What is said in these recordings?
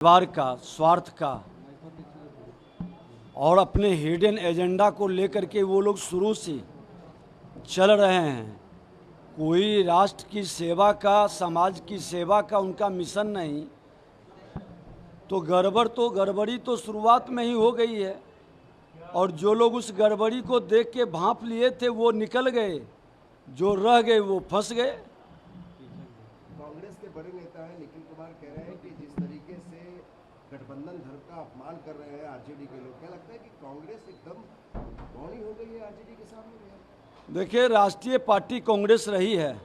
परिवार का, स्वार्थ का और अपने हिडन एजेंडा को लेकर के वो लोग शुरू से चल रहे हैं। कोई राष्ट्र की सेवा का, समाज की सेवा का उनका मिशन नहीं, तो गड़बड़ी तो शुरुआत में ही हो गई है। और जो लोग उस गड़बड़ी को देख के भांप लिए थे वो निकल गए, जो रह गए वो फंस गए। कांग्रेस के बड़े नेता हैं निखिल कुमार कह रहे हैं कि जिस तरीके से गठबंधन धर्म का अपमान कर रहे हैं आरजेडी के लोग, क्या लगता है कि कांग्रेस एकदम बौनी हो गई है आरजेडी के सामने? देखिए, राष्ट्रीय पार्टी कांग्रेस रही है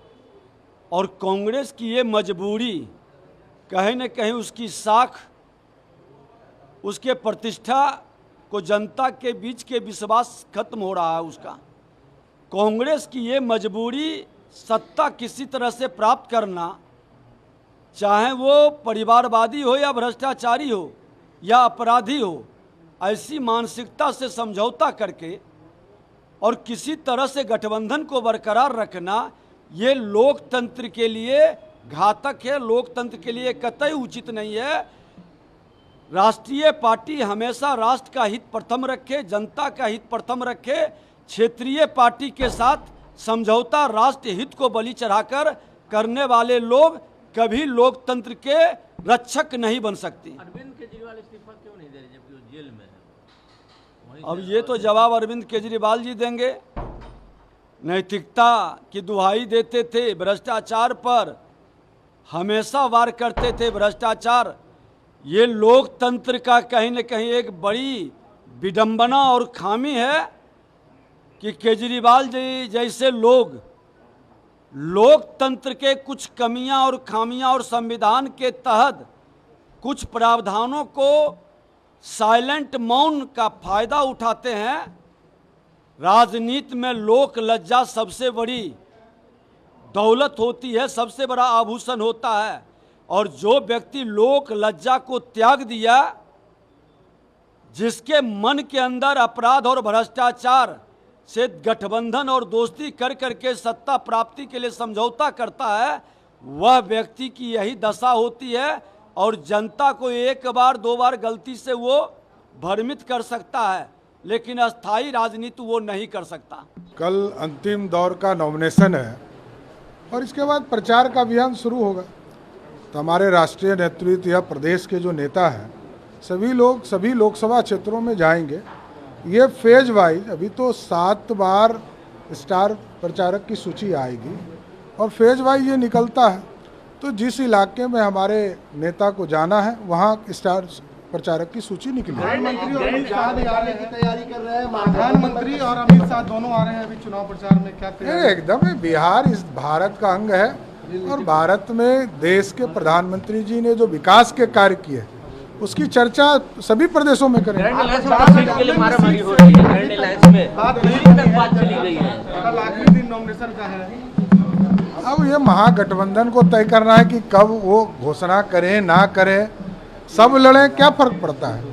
और कांग्रेस की ये मजबूरी कहीं न कहीं उसकी साख, उसके प्रतिष्ठा को जनता के बीच के विश्वास खत्म हो रहा है उसका। कांग्रेस की ये मजबूरी सत्ता किसी तरह से प्राप्त करना, चाहे वो परिवारवादी हो या भ्रष्टाचारी हो या अपराधी हो, ऐसी मानसिकता से समझौता करके और किसी तरह से गठबंधन को बरकरार रखना, ये लोकतंत्र के लिए घातक है, लोकतंत्र के लिए कतई उचित नहीं है। राष्ट्रीय पार्टी हमेशा राष्ट्र का हित प्रथम रखे, जनता का हित प्रथम रखे। क्षेत्रीय पार्टी के साथ समझौता राष्ट्र हित को बलि चढ़ाकर करने वाले लोग कभी लोकतंत्र के रक्षक नहीं बन सकती। अरविंद केजरीवाल इस्तीफा क्यों नहीं दे रहे जबकि वो जेल में है? अब ये तो जवाब अरविंद केजरीवाल जी देंगे। नैतिकता की दुहाई देते थे, भ्रष्टाचार पर हमेशा वार करते थे। भ्रष्टाचार ये लोकतंत्र का कहीं न कहीं एक बड़ी विडंबना और खामी है कि केजरीवाल जी जैसे लोग लोकतंत्र के कुछ कमियां और खामियां और संविधान के तहत कुछ प्रावधानों को साइलेंट मौन का फायदा उठाते हैं। राजनीति में लोक लज्जा सबसे बड़ी दौलत होती है, सबसे बड़ा आभूषण होता है। और जो व्यक्ति लोक लज्जा को त्याग दिया, जिसके मन के अंदर अपराध और भ्रष्टाचार से गठबंधन और दोस्ती कर करके सत्ता प्राप्ति के लिए समझौता करता है, वह व्यक्ति की यही दशा होती है। और जनता को एक बार दो बार गलती से वो भ्रमित कर सकता है, लेकिन अस्थायी राजनीति वो नहीं कर सकता। कल अंतिम दौर का नॉमिनेशन है और इसके बाद प्रचार का अभियान शुरू होगा। तो हमारे राष्ट्रीय नेतृत्व या प्रदेश के जो नेता हैं सभी लोग सभी लोकसभा क्षेत्रों में जाएंगे। ये फेज वाइज, अभी तो 7 बार स्टार प्रचारक की सूची आएगी और फेज वाइज ये निकलता है। तो जिस इलाके में हमारे नेता को जाना है वहाँ स्टार प्रचारक की सूची निकलेगी। प्रधानमंत्री और अमित शाह आने की तैयारी कर रहे हैं। प्रधानमंत्री और अमित शाह दोनों आ रहे हैं अभी चुनाव प्रचार में, क्या तैयारी? एकदम बिहार इस भारत का अंग है और भारत में देश के प्रधानमंत्री जी ने जो विकास के कार्य किए उसकी चर्चा सभी प्रदेशों में करें। कल आखिरी दिन नॉमिनेशन का है। अब ये महागठबंधन को तय करना है कि कब वो घोषणा करें ना करें, सब लड़ें, क्या फर्क पड़ता है।